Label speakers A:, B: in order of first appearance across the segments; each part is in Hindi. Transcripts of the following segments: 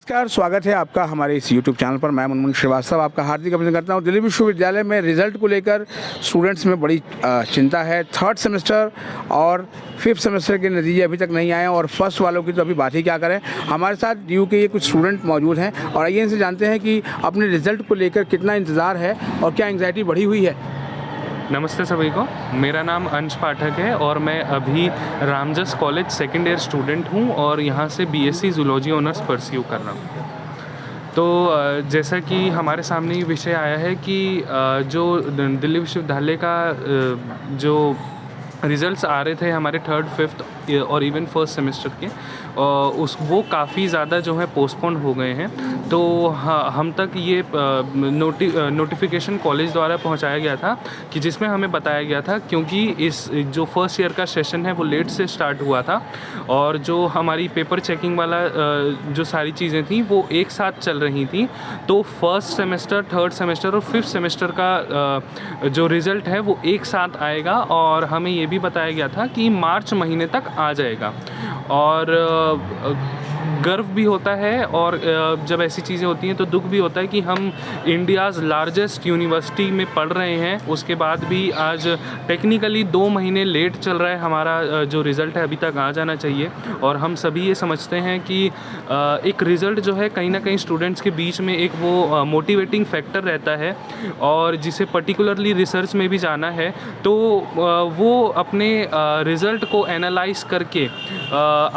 A: नमस्कार, स्वागत है आपका हमारे इस YouTube चैनल पर। मैं मुनमुन श्रीवास्तव आपका हार्दिक अभिनंदन करता हूं। दिल्ली विश्वविद्यालय में रिज़ल्ट को लेकर स्टूडेंट्स में बड़ी चिंता है। थर्ड सेमेस्टर और फिफ्थ सेमेस्टर के नतीजे अभी तक नहीं आए हैं और फर्स्ट वालों की तो अभी बात ही क्या करें। हमारे साथ ड्यू के ये कुछ स्टूडेंट मौजूद हैं और आइए इनसे जानते हैं कि अपने रिज़ल्ट को लेकर कितना इंतज़ार है और क्या एंग्जाइटी बढ़ी हुई है।
B: नमस्ते सभी को, मेरा नाम अंश पाठक है और मैं अभी Ramjas college second year student हूँ और यहाँ से बीएससी जूलॉजी ऑनर्स परस्यू कर रहा हूँ। तो जैसा कि हमारे सामने ये विषय आया है कि जो दिल्ली विश्वविद्यालय का जो रिज़ल्ट्स आ रहे थे हमारे थर्ड फिफ्थ और इवन फर्स्ट सेमेस्टर के वो काफ़ी ज़्यादा जो है पोस्टपोन हो गए हैं। तो हम तक ये नोटिफिकेशन कॉलेज द्वारा पहुंचाया गया था कि जिसमें हमें बताया गया था, क्योंकि इस जो फर्स्ट ईयर का सेशन है वो लेट से स्टार्ट हुआ था और जो हमारी पेपर चेकिंग वाला जो सारी चीज़ें थी वो एक साथ चल रही थी। तो फर्स्ट सेमेस्टर, थर्ड सेमेस्टर और फिफ्थ सेमेस्टर का जो रिज़ल्ट है वो एक साथ आएगा और हमें ये भी बताया गया था कि मार्च महीने तक आ जाएगा। और गर्व भी होता है और जब ऐसी चीज़ें होती हैं तो दुख भी होता है कि हम इंडियाज़ लार्जेस्ट यूनिवर्सिटी में पढ़ रहे हैं, उसके बाद भी आज टेक्निकली 2 महीने लेट चल रहा है। हमारा जो रिज़ल्ट है अभी तक आ जाना चाहिए और हम सभी ये समझते हैं कि एक रिज़ल्ट जो है कहीं ना कहीं स्टूडेंट्स के बीच में एक वो मोटिवेटिंग फैक्टर रहता है और जिसे पर्टिकुलरली रिसर्च में भी जाना है तो वो अपने रिज़ल्ट को एनालाइज करके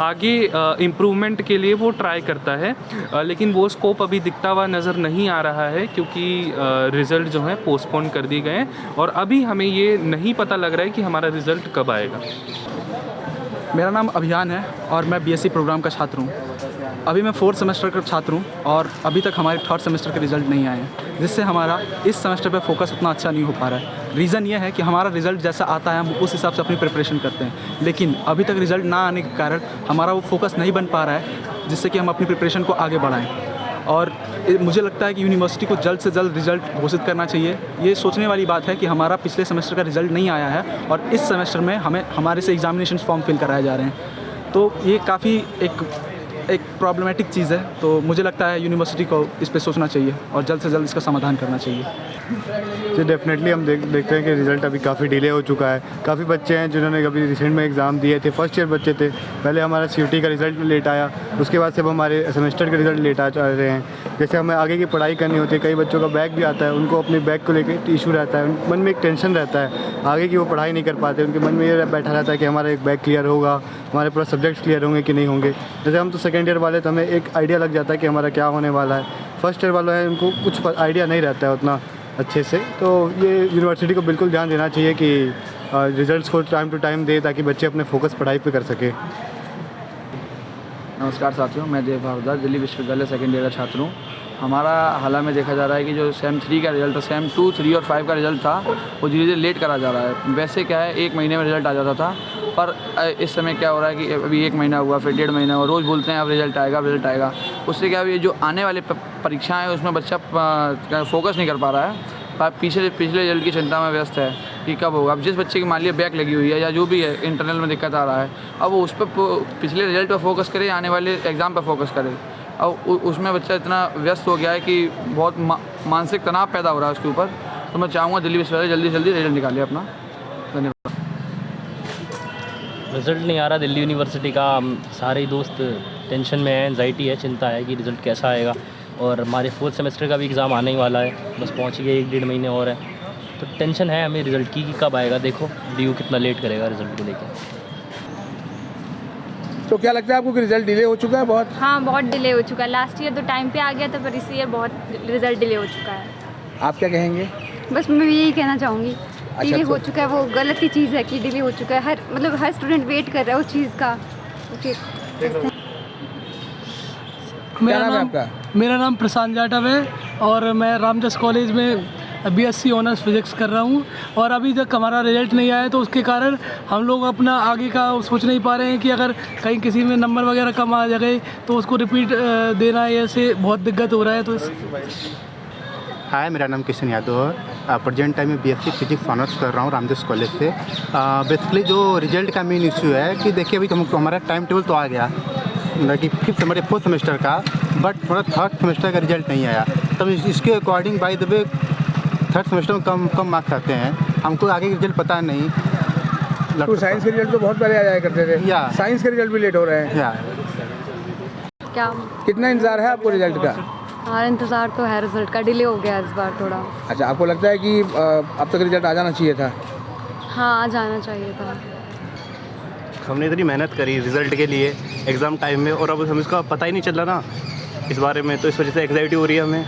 B: आगे इम्प्रूवमेंट के लिए वो ट्राई करता है, लेकिन वो स्कोप अभी दिखता हुआ नज़र नहीं आ रहा है क्योंकि रिज़ल्ट जो है पोस्टपोन कर दिए गए हैं और अभी हमें ये नहीं पता लग रहा है कि हमारा रिज़ल्ट कब आएगा।
C: मेरा नाम अभियान है और मैं बीएससी प्रोग्राम का छात्र हूँ। अभी मैं फोर्थ सेमेस्टर का छात्र हूँ और अभी तक हमारे थर्ड सेमेस्टर के रिज़ल्ट नहीं आए हैं, जिससे हमारा इस सेमेस्टर पे फोकस उतना अच्छा नहीं हो पा रहा है। रीज़न ये है कि हमारा रिज़ल्ट जैसा आता है हम उस हिसाब से अपनी प्रिपरेशन करते हैं, लेकिन अभी तक रिज़ल्ट ना आने के कारण हमारा वो फोकस नहीं बन पा रहा है जिससे कि हम अपनी प्रिपरेशन को आगे बढ़ाएँ। और मुझे लगता है कि यूनिवर्सिटी को जल्द से जल्द रिज़ल्ट घोषित करना चाहिए। ये सोचने वाली बात है कि हमारा पिछले सेमेस्टर का रिज़ल्ट नहीं आया है और इस सेमेस्टर में हमारे से एग्जामिनेशन फॉर्म फिल कराए जा रहे हैं, तो ये काफ़ी एक प्रॉब्लमेटिक चीज़ है। तो मुझे लगता है यूनिवर्सिटी को इस पे सोचना चाहिए और जल्द से जल्द इसका समाधान करना चाहिए।
D: तो डेफिनेटली हम देखते हैं कि रिज़ल्ट अभी काफ़ी डिले हो चुका है। काफ़ी बच्चे हैं जिन्होंने अभी रिसेंट में एग्ज़ाम दिए थे, फर्स्ट ईयर बच्चे थे। पहले हमारा CUT का रिज़ल्ट लेट आया, उसके बाद से अब हमारे सेमेस्टर के रिज़ल्ट लेट आ रहे हैं। जैसे हमें आगे की पढ़ाई करनी होती है, कई बच्चों का बैग भी आता है, उनको अपने बैग को लेकर इशू रहता है, मन में एक टेंशन रहता है आगे की, वो पढ़ाई नहीं कर पाते। उनके मन में ये बैठा रहता है कि हमारा एक बैग क्लियर होगा, हमारे पूरा सब्जेक्ट्स क्लियर होंगे कि नहीं होंगे। जैसे हम तो सेकेंड ईयर वाले, तो हमें एक आइडिया लग जाता है कि हमारा क्या होने वाला है। फर्स्ट ईयर वालों है उनको कुछ आइडिया नहीं रहता है उतना अच्छे से। तो ये यूनिवर्सिटी को बिल्कुल ध्यान देना चाहिए कि रिज़ल्ट्स को टाइम टू टाइम दे ताकि बच्चे अपने फोकस पढ़ाई पे कर सके।
E: नमस्कार साथियों, मैं देव भारद्वाज दिल्ली विश्वविद्यालय सेकेंड ईयर का छात्र हूँ। हमारा हाल में देखा जा रहा है कि जो सेम 3 का रिज़ल्ट था, सेम 2, 3 और 5 का रिज़ल्ट था, वो धीरे धीरे लेट करा जा रहा है। वैसे क्या है, 1 महीने में रिज़ल्ट आ जाता था, पर इस समय क्या हो रहा है कि अभी 1 महीना हुआ, फिर 1.5 महीना हुआ, रोज़ बोलते हैं अब रिज़ल्ट आएगा, रिज़ल्ट आएगा। उससे क्या, ये जो आने वाले परीक्षाएँ हैं उसमें बच्चा फोकस नहीं कर पा रहा है, पिछले रिजल्ट की चिंता में व्यस्त है कि कब होगा। अब जिस बच्चे की मान लिया बैक लगी हुई है या जो भी है, इंटरनल में दिक्कत आ रहा है, अब वो उस पर पिछले रिजल्ट पर फोकस करे, आने वाले एग्ज़ाम पर फोकस करे। अब उसमें बच्चा इतना व्यस्त हो गया है कि बहुत मानसिक तनाव पैदा हो रहा है उसके ऊपर। तो मैं चाहूँगा दिल्ली विश्वविद्यालय जल्दी से जल्दी रिजल्ट निकाले अपना। धन्यवाद।
F: रिज़ल्ट नहीं आ रहा दिल्ली यूनिवर्सिटी का, हम सारे दोस्त टेंशन में है, एंजाइटी है, चिंता है कि रिज़ल्ट कैसा आएगा। और हमारे फोर्थ सेमेस्टर का भी एग्ज़ाम आने ही वाला है, बस पहुँच गए, 1-1.5 महीने और है। तो टेंशन है हमें रिज़ल्ट की कि कब आएगा। देखो DU कितना लेट करेगा रिज़ल्ट को लेकर।
A: तो क्या लगता है आपको कि रिज़ल्ट डिले हो चुका है बहुत?
G: हाँ, बहुत डिले हो चुका है। लास्ट ईयर तो टाइम पे आ गया था, पर इस ईयर बहुत रिज़ल्ट डिले हो चुका है।
A: आप क्या कहेंगे?
G: बस मैं यही कहना चाहूँगी, डिले
A: तो
G: हो चुका है, वो गलत ही चीज़ है कि डिले हो चुका है। हर स्टूडेंट वेट कर रहा है उस चीज़ का।
H: मेरा नाम प्रशांत जाटव है और मैं रामजस कॉलेज में BSc ऑनर्स फिज़िक्स कर रहा हूँ। और अभी तक हमारा रिज़ल्ट नहीं आया, तो उसके कारण हम लोग अपना आगे का सोच नहीं पा रहे हैं कि अगर कहीं किसी में नंबर वगैरह कम आ जाए तो उसको रिपीट देना, ऐसे बहुत दिक्कत हो रहा है। तो
I: हाय, मेरा नाम किशन यादव है। प्रेजेंट टाइम में BSc फिजिक्स ऑनर्स कर रहा हूँ रामजस कॉलेज से। बेसिकली जो रिज़ल्ट का मेन इशू है कि देखिए अभी हमारा टाइम टेबल तो आ गया, मतलब कि फिफ्थ हमारे फोर्थ सेमेस्टर का, बट थोड़ा थर्ड सेमेस्टर का रिजल्ट नहीं आया। तब इसके according by the way third semester में कम मार्क्स आते हैं। हमको आगे का रिजल्ट पता नहीं।
A: तो साइंस के रिजल्ट तो बहुत पहले आ जाया करते थे,
I: या
A: साइंस के रिजल्ट भी लेट हो रहे हैं।
I: या
G: क्या
A: कितना इंतज़ार है आपको रिजल्ट का?
G: हमारा इंतज़ार तो है, रिजल्ट का डिले हो गया इस बार थोड़ा।
A: अच्छा, आपको लगता है कि अब तक रिजल्ट आ जाना चाहिए था?
G: हाँ, आ जाना चाहिए था।
J: हमने इतनी मेहनत करी रिज़ल्ट के लिए एग्ज़ाम टाइम में, और अब हमें इसका पता ही नहीं चल रहा ना इस बारे में, तो इस वजह से एंग्जाइटी हो रही है हमें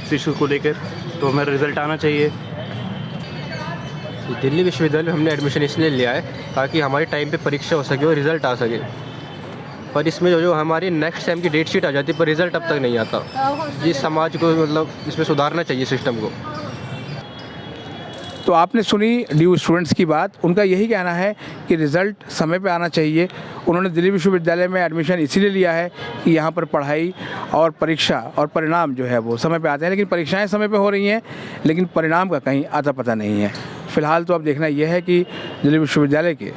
J: इस इशू को लेकर। तो हमें रिज़ल्ट आना चाहिए।
K: दिल्ली विश्वविद्यालय में हमने एडमिशन इसलिए लिया है ताकि हमारे टाइम पे परीक्षा हो सके और रिज़ल्ट आ सके। पर इसमें जो हमारी नेक्स्ट टाइम की डेट शीट आ जाती है, पर रिज़ल्ट अब तक नहीं आता। जिस समाज को मतलब इसमें सुधारना चाहिए सिस्टम को।
A: तो आपने सुनी ड्यू स्टूडेंट्स की बात। उनका यही कहना है कि रिज़ल्ट समय पे आना चाहिए। उन्होंने दिल्ली विश्वविद्यालय में एडमिशन इसीलिए लिया है कि यहाँ पर पढ़ाई और परीक्षा और परिणाम जो है वो समय पे आते हैं, लेकिन परीक्षाएं समय पे हो रही हैं, लेकिन परिणाम का कहीं आता पता नहीं है। फ़िलहाल तो अब देखना यह है कि दिल्ली विश्वविद्यालय के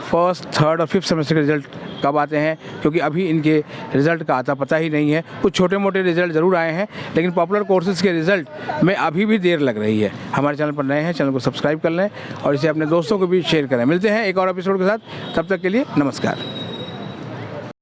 A: फर्स्ट, थर्ड और फिफ्थ सेमेस्टर के रिज़ल्ट कब आते हैं, क्योंकि अभी इनके रिज़ल्ट का आता पता ही नहीं है। कुछ छोटे मोटे रिज़ल्ट ज़रूर आए हैं, लेकिन पॉपुलर कोर्सेज़ के रिज़ल्ट में अभी भी देर लग रही है। हमारे चैनल पर नए हैं, चैनल को सब्सक्राइब कर लें और इसे अपने दोस्तों को भी शेयर करें। मिलते हैं एक और एपिसोड के साथ, तब तक के लिए नमस्कार।